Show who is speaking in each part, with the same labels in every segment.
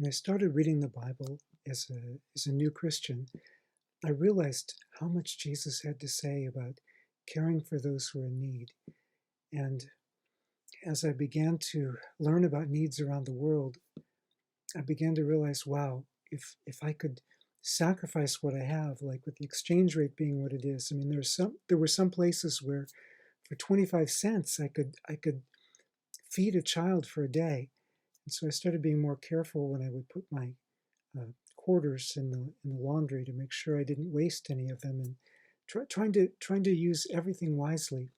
Speaker 1: When I started reading the Bible as a new Christian, I realized how much Jesus had to say about caring for those who are in need. And as I began to learn about needs around the world, I began to realize, wow, if I could sacrifice what I have, like with the exchange rate being what it is. I mean, there were some places where for 25 cents I could feed a child for a day. And so I started being more careful when I would put my quarters in the laundry to make sure I didn't waste any of them, and trying to use everything wisely.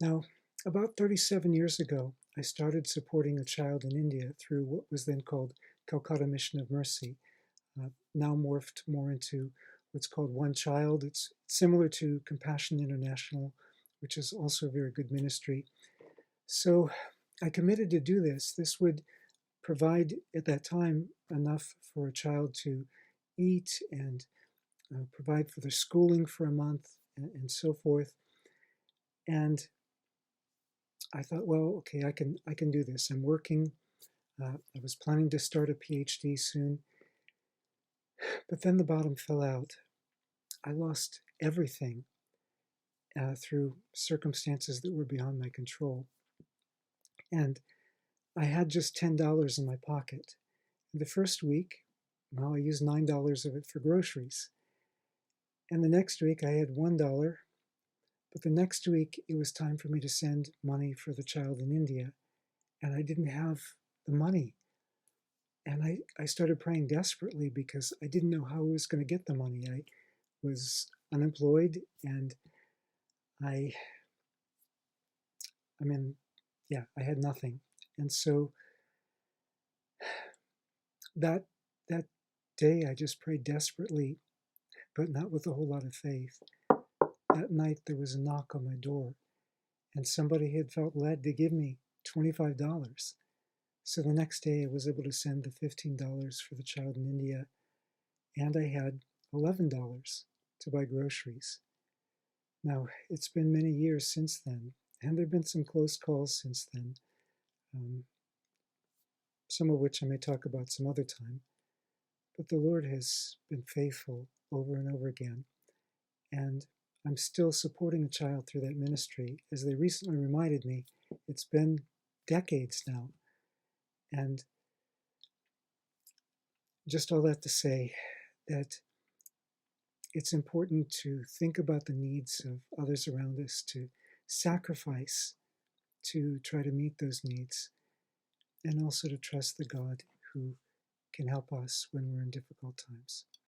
Speaker 1: Now, about 37 years ago, I started supporting a child in India through what was then called Calcutta Mission of Mercy, now morphed more into what's called One Child. It's similar to Compassion International, which is also a very good ministry. So I committed to do this. This would provide at that time enough for a child to eat and provide for their schooling for a month and so forth. And I thought, well, okay, I can do this. I'm working. I was planning to start a PhD soon, but then the bottom fell out. I lost everything through circumstances that were beyond my control, and I had just $10 in my pocket. The first week, well, I used $9 of it for groceries. And the next week I had $1, but the next week it was time for me to send money for the child in India, and I didn't have the money. And I started praying desperately because I didn't know how I was going to get the money. I was unemployed, and I, I mean, yeah, I had nothing. And so that that day I just prayed desperately, but not with a whole lot of faith. That night there was a knock on my door, and somebody had felt led to give me $25. So the next day I was able to send the $15 for the child in India, and I had $11 to buy groceries. Now, it's been many years since then, and there have been some close calls since then, um, some of which I may talk about some other time. But the Lord has been faithful over and over again, and I'm still supporting a child through that ministry. As they recently reminded me, it's been decades now. And just all that to say that it's important to think about the needs of others around us, to sacrifice to try to meet those needs, and also to trust the God who can help us when we're in difficult times.